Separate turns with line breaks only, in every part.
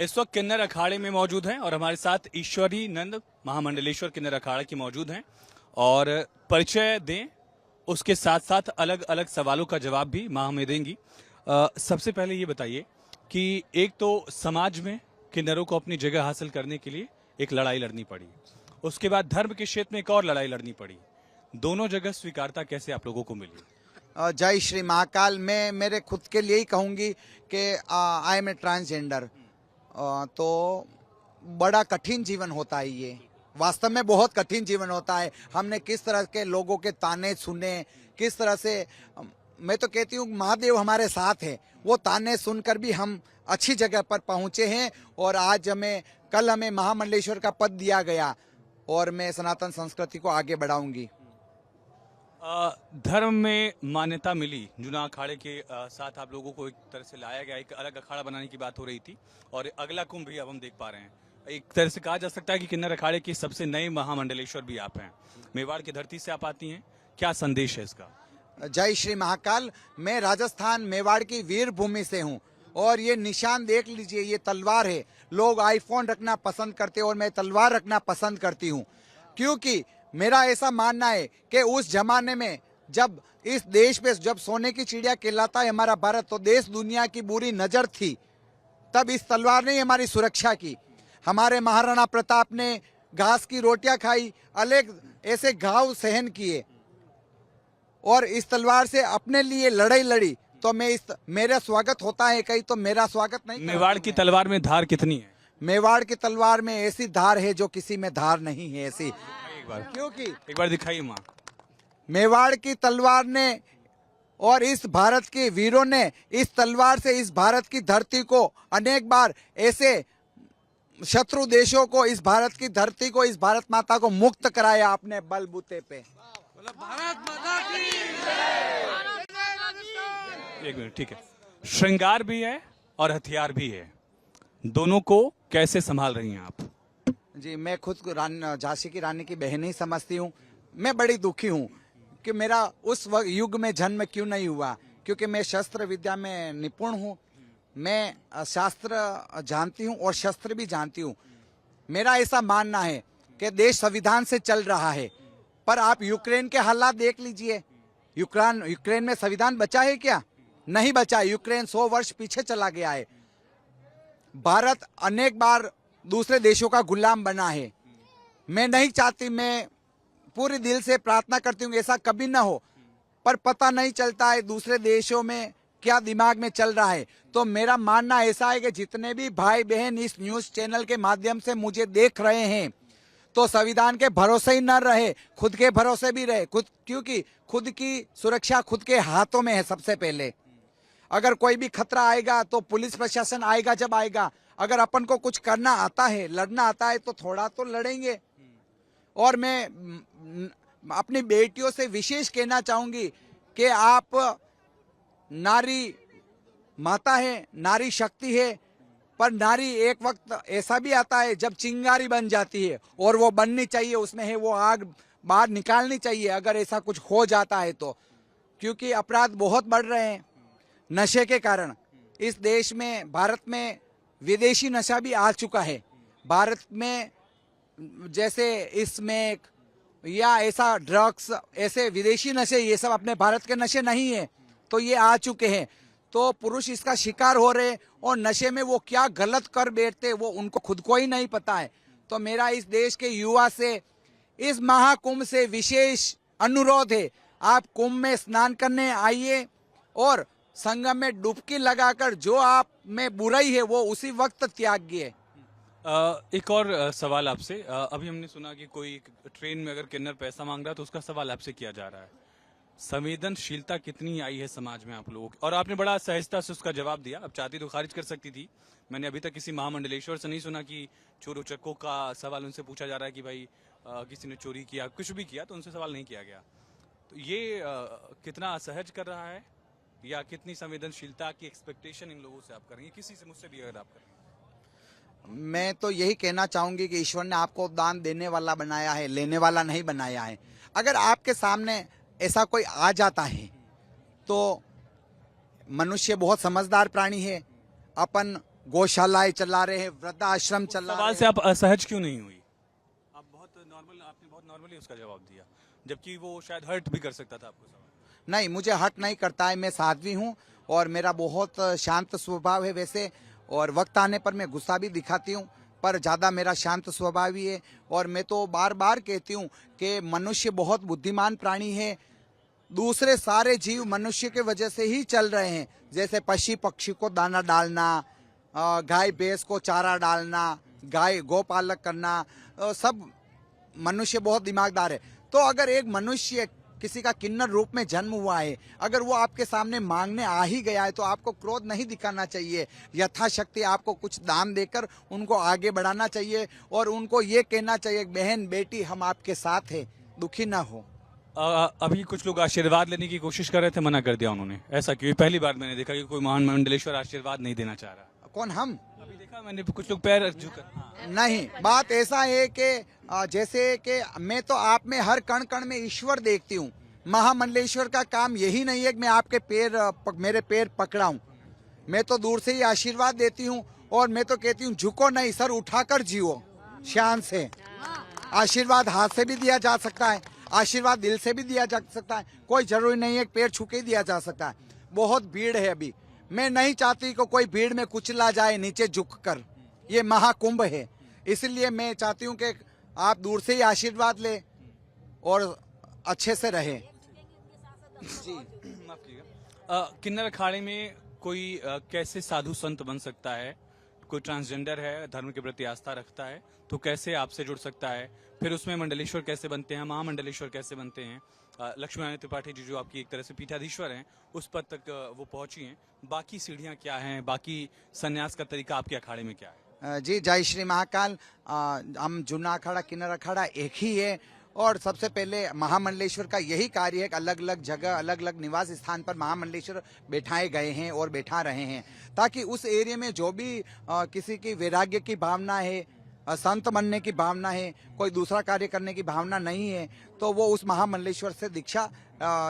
इस वक्त किन्नर अखाड़े में मौजूद हैं और हमारे साथ ईश्वरी नंद महामंडलेश्वर किन्नर अखाड़ा की मौजूद हैं और परिचय दें, उसके साथ साथ अलग अलग सवालों का जवाब भी माँ हमें देंगी। सबसे पहले ये बताइए कि एक तो समाज में किन्नरों को अपनी जगह हासिल करने के लिए एक लड़ाई लड़नी पड़ी, उसके बाद धर्म के क्षेत्र में एक और लड़ाई लड़नी पड़ी, दोनों जगह स्वीकारता कैसे आप लोगों को मिली?
जय श्री महाकाल। मैं मेरे खुद के लिए ही कहूँगी कि आई एम ए ट्रांसजेंडर। तो बड़ा कठिन जीवन होता है, ये वास्तव में बहुत कठिन जीवन होता है। हमने किस तरह के लोगों के ताने सुने, किस तरह से, मैं तो कहती हूँ महादेव हमारे साथ है। वो ताने सुनकर भी हम अच्छी जगह पर पहुँचे हैं और आज कल हमें महामंडलेश्वर का पद दिया गया और मैं सनातन संस्कृति को आगे बढ़ाऊंगी।
धर्म में मान्यता मिली, जुना अखाड़े के साथ आप लोगों को एक तरह से लाया गया, एक अलग अखाड़ा बनाने की बात हो रही थी और अगला कुंभ भी अब हम देख पा रहे हैं। एक तरह से कहा जा सकता है कि किन्नर अखाड़े के सबसे नए महामंडलेश्वर भी आप हैं, मेवाड़ की धरती से आप आती हैं, क्या संदेश है इसका?
जय श्री महाकाल। मैं राजस्थान मेवाड़ की वीर भूमि से हूँ और ये निशान देख लीजिए, ये तलवार है। लोग आईफोन रखना पसंद करते हैं और मैं तलवार रखना पसंद करती हूँ, क्योंकि मेरा ऐसा मानना है कि उस जमाने में जब इस देश पे जब सोने की चिड़िया कहलाता है हमारा भारत, तो देश दुनिया की बुरी नजर थी, तब इस तलवार ने हमारी सुरक्षा की। हमारे महाराणा प्रताप ने घास की रोटियां खाई, अलग ऐसे घाव सहन किए और इस तलवार से अपने लिए लड़ाई लड़ी। तो मेरा स्वागत होता है कहीं, तो मेरा स्वागत नहीं।
मेवाड़ की तलवार में धार कितनी है?
मेवाड़ की तलवार में ऐसी धार है जो किसी में धार नहीं है ऐसी। क्योंकि
एक बार दिखाइए माँ।
मेवाड़ की तलवार ने और इस भारत के वीरों ने इस तलवार से इस भारत की धरती को अनेक बार ऐसे शत्रु देशों को, इस भारत की धरती को, इस भारत माता को मुक्त कराया अपने बलबूते पे।
भारत माता की
एक मिनट, ठीक है। श्रृंगार भी है और हथियार भी है, दोनों को कैसे संभाल रही हैं आप?
जी, मैं खुद को झांसी की रानी की बहन ही समझती हूँ। मैं बड़ी दुखी हूँ कि मेरा उस युग में जन्म क्यों नहीं हुआ, क्योंकि मैं शस्त्र विद्या में निपुण हूँ। मैं शास्त्र जानती हूँ और शस्त्र भी जानती हूँ। मेरा ऐसा मानना है कि देश संविधान से चल रहा है, पर आप यूक्रेन के हालात देख लीजिए। यूक्रेन में संविधान बचा है क्या? नहीं बचा। यूक्रेन 100 वर्ष पीछे चला गया है। भारत अनेक बार दूसरे देशों का गुलाम बना है। मैं नहीं चाहती, मैं पूरे दिल से प्रार्थना करती हूँ ऐसा कभी ना हो, पर पता नहीं चलता है दूसरे देशों में क्या दिमाग में चल रहा है। तो मेरा मानना ऐसा है कि जितने भी भाई बहन इस न्यूज चैनल के माध्यम से मुझे देख रहे हैं, तो संविधान के भरोसे ही न रहे, खुद के भरोसे भी रहे, क्योंकि खुद की सुरक्षा खुद के हाथों में है सबसे पहले। अगर कोई भी खतरा आएगा तो पुलिस प्रशासन आएगा जब आएगा। अगर अपन को कुछ करना आता है, लड़ना आता है, तो थोड़ा तो लड़ेंगे। और मैं अपनी बेटियों से विशेष कहना चाहूंगी कि आप नारी माता है, नारी शक्ति है, पर नारी एक वक्त ऐसा भी आता है जब चिंगारी बन जाती है और वो बननी चाहिए, उसमें है वो आग बाहर निकालनी चाहिए अगर ऐसा कुछ हो जाता है तो। क्योंकि अपराध बहुत बढ़ रहे हैं नशे के कारण। इस देश में, भारत में विदेशी नशा भी आ चुका है। भारत में जैसे स्मैक या ऐसा ड्रग्स, ऐसे विदेशी नशे, ये सब अपने भारत के नशे नहीं है, तो ये आ चुके हैं। तो पुरुष इसका शिकार हो रहे और नशे में वो क्या गलत कर बैठते वो उनको खुद को ही नहीं पता है। तो मेरा इस देश के युवा से, इस महाकुंभ से विशेष अनुरोध है, आप कुंभ में स्नान करने आइए और संगम में डुबकी लगाकर जो आप में बुराई है वो उसी वक्त त्यागिए।
एक और सवाल आपसे। अभी हमने सुना कि कोई ट्रेन में अगर किन्नर पैसा मांग रहा है तो उसका सवाल आपसे किया जा रहा है। संवेदनशीलता कितनी आई है समाज में आप लोगों की? और आपने बड़ा सहजता से उसका जवाब दिया। अब चाहती तो खारिज कर सकती थी। मैंने अभी तक किसी महामंडलेश्वर से नहीं सुना कि चोरों चक्कों का सवाल उनसे पूछा जा रहा है कि भाई किसी ने चोरी किया, कुछ भी किया, तो उनसे सवाल नहीं किया गया। तो ये कितना असहज कर रहा है या कितनी संवेदनशीलता की एक्सपेक्टेशन इन लोगों से आप करेंगे, किसी से, मुझसे भी अगर आप करेंगे?
मैं तो यही कहना चाहूंगी कि ईश्वर ने आपको दान देने वाला बनाया है, लेने वाला नहीं बनाया है। अगर आपके सामने ऐसा कोई आ जाता है तो मनुष्य बहुत समझदार प्राणी है। अपन गौशालाएं चला रहे हैं, वृद्धाश्रम चला
सवाल
रहे
से
हैं।
आप असहज क्यों नहीं हुई? आप आपने बहुत नॉर्मली उसका जवाब दिया, जबकि वो शायद हर्ट भी कर सकता था आपको सवाल।
नहीं, मुझे हट नहीं करता है, मैं साध्वी हूँ और मेरा बहुत शांत स्वभाव है वैसे, और वक्त आने पर मैं गुस्सा भी दिखाती हूँ, पर ज़्यादा मेरा शांत स्वभाव ही है। और मैं तो बार बार कहती हूँ कि मनुष्य बहुत बुद्धिमान प्राणी है, दूसरे सारे जीव मनुष्य के वजह से ही चल रहे हैं। जैसे पशु पक्षी को दाना डालना, गाय भैंस को चारा डालना, गाय गौपालक करना, सब मनुष्य बहुत दिमागदार है। तो अगर एक मनुष्य किसी का किन्नर रूप में जन्म हुआ है, अगर वो आपके सामने मांगने आ ही गया है तो आपको क्रोध नहीं दिखाना चाहिए, यथाशक्ति आपको कुछ दान देकर उनको आगे बढ़ाना चाहिए और उनको ये कहना चाहिए, बहन बेटी हम आपके साथ हैं, दुखी ना हो।
अभी कुछ लोग आशीर्वाद लेने की कोशिश कर रहे थे, मना कर दिया उन्होंने। ऐसा क्यों? पहली बार मैंने देखा कि कोई महान मंडलेश्वर आशीर्वाद नहीं देना चाह रहा।
कौन? हम?
अभी देखा मैंने कुछ लोग पैर झुका।
नहीं, बात ऐसा है कि जैसे कि मैं तो आप में हर कण कण में ईश्वर देखती हूँ। महामंडलेश्वर का काम यही नहीं है कि मैं आपके मेरे पैर पकड़ाऊं। मैं तो दूर से ही आशीर्वाद देती हूँ और मैं तो कहती हूँ झुको नहीं, सर उठाकर जियो शान से। आशीर्वाद हाथ से भी दिया जा सकता है, आशीर्वाद दिल से भी दिया जा सकता है, कोई जरूरी नहीं है पैर छू के ही दिया जा सकता है। बहुत भीड़ है अभी, मैं नहीं चाहती कि कोई भीड़ में कुचला जाए नीचे झुककर। ये महाकुंभ है, इसलिए मैं चाहती हूँ कि आप दूर से ही आशीर्वाद ले और अच्छे से रहे। जी,
माफ कीजिएगा। किन्नर अखाड़े में कोई कैसे साधु संत बन सकता है? कोई ट्रांसजेंडर है, धर्म के प्रति आस्था रखता है, तो कैसे आपसे जुड़ सकता है? फिर उसमें मंडलेश्वर कैसे बनते हैं, महामंडलेश्वर कैसे बनते हैं? लक्ष्मी नारायण त्रिपाठी जी जो आपकी एक तरह से पीठाधीश्वर हैं, उस पद तक वो पहुंची हैं। बाकी सीढ़ियां क्या हैं? बाकी संन्यास का तरीका आपके अखाड़े में क्या है?
जी, जय श्री महाकाल। हम जूना अखाड़ा किन्नर अखाड़ा एक ही है और सबसे पहले महामंडलेश्वर का यही कार्य है कि अलग अलग जगह अलग अलग निवास स्थान पर महामंडलेश्वर बैठाए गए हैं और बैठा रहे हैं, ताकि उस एरिया में जो भी किसी की वैराग्य की भावना है, संत बनने की भावना है, कोई दूसरा कार्य करने की भावना नहीं है, तो वो उस महामंडलेश्वर से दीक्षा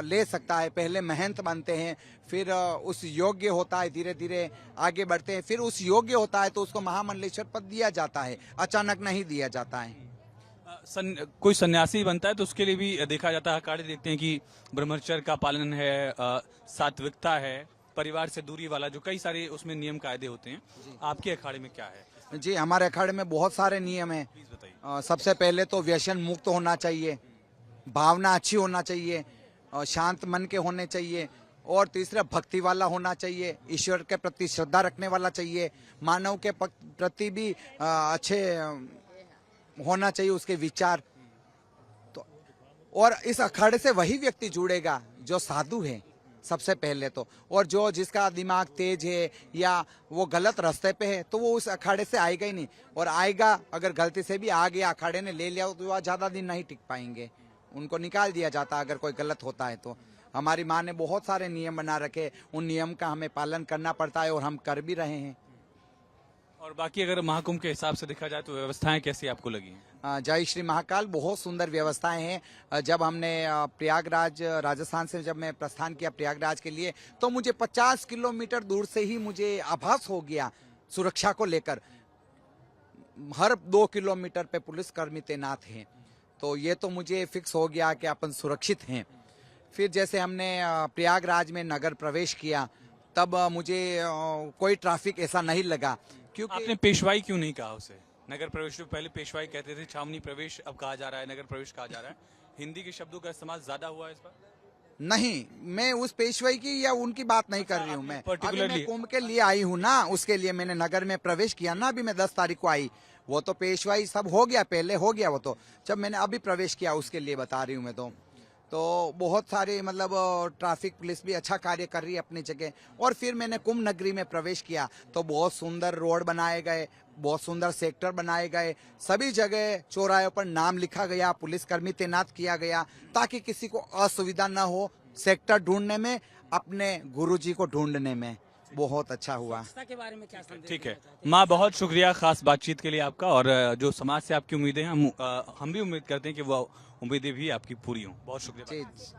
ले सकता है। पहले महंत बनते हैं, फिर उस योग्य होता है, धीरे धीरे आगे बढ़ते हैं, फिर उस योग्य होता है तो उसको महामंडलेश्वर पद दिया जाता है, अचानक नहीं दिया जाता है।
कोई सन्यासी बनता है तो उसके लिए भी देखा जाता है, अखाड़े देखते हैं कि ब्रह्मचर्य का पालन है, सात्विकता है, परिवार से दूरी वाला जो कई सारे उसमें नियम कायदे होते हैं। आपके अखाड़े में क्या है?
जी, हमारे अखाड़े में बहुत सारे नियम हैं।
प्लीज बताइए।
सबसे पहले तो व्यसन मुक्त होना चाहिए, भावना अच्छी होना चाहिए, शांत मन के होने चाहिए, और तीसरा भक्ति वाला होना चाहिए, ईश्वर के प्रति श्रद्धा रखने वाला चाहिए, मानव के प्रति भी अच्छे होना चाहिए उसके विचार। तो और इस अखाड़े से वही व्यक्ति जुड़ेगा जो साधु है सबसे पहले तो, और जो जिसका दिमाग तेज है या वो गलत रास्ते पे है तो वो उस अखाड़े से आएगा ही नहीं। और आएगा, अगर गलती से भी आ गया, अखाड़े ने ले लिया तो वह ज्यादा दिन नहीं टिक पाएंगे, उनको निकाल दिया जाता अगर कोई गलत होता है तो। हमारी माँ ने बहुत सारे नियम बना रखे, उन नियम का हमें पालन करना पड़ता है और हम कर भी रहे हैं।
और बाकी अगर महाकुंभ के हिसाब से देखा जाए तो व्यवस्थाएं कैसी आपको लगी हैं?
जय श्री महाकाल, बहुत सुंदर व्यवस्थाएं हैं। जब हमने प्रयागराज राजस्थान से जब मैं प्रस्थान किया प्रयागराज के लिए, तो मुझे 50 किलोमीटर दूर से ही मुझे आभास हो गया सुरक्षा को लेकर। हर 2 किलोमीटर पे पुलिसकर्मी तैनात हैं, तो ये तो मुझे फिक्स हो गया कि अपन सुरक्षित हैं। फिर जैसे हमने प्रयागराज में नगर प्रवेश किया, तब मुझे कोई ट्रैफिक ऐसा नहीं लगा। क्योंकि
आपने पेशवाई क्यों नहीं कहा उसे? नगर प्रवेश तो पहले पेशवाई कहते थे, छावनी प्रवेश अब कहा जा रहा है, नगर प्रवेश कहा जा रहा है। हिंदी के शब्दों का इस्तेमाल ज्यादा हुआ है इस पर?
नहीं, मैं उस पेशवाई की या उनकी बात नहीं कर रही हूँ। मैं
particularly-
अभी मैं कुंभ के लिए आई हूँ ना, उसके लिए मैंने नगर में प्रवेश किया ना, अभी मैं 10 तारीख को आई। वो तो पेशवाई सब हो गया, पहले हो गया वो तो, जब मैंने अभी प्रवेश किया उसके लिए बता रही हूँ मैं तो बहुत सारे मतलब ट्रैफिक पुलिस भी अच्छा कार्य कर रही है अपनी जगह। और फिर मैंने कुंभ नगरी में प्रवेश किया तो बहुत सुंदर रोड बनाए गए, बहुत सुंदर सेक्टर बनाए गए, सभी जगह चौराहों पर नाम लिखा गया, पुलिसकर्मी तैनात किया गया, ताकि किसी को असुविधा न हो सेक्टर ढूंढने में, अपने गुरुजी को ढूंढने में। बहुत अच्छा हुआ।
के बारे में क्या संदेश
ठीक है माँ, बहुत शुक्रिया खास बातचीत के लिए आपका। और जो समाज से आपकी उम्मीदें हैं, हम भी उम्मीद करते हैं कि वो उम्मीदें भी आपकी पूरी हों। बहुत शुक्रिया।
जी।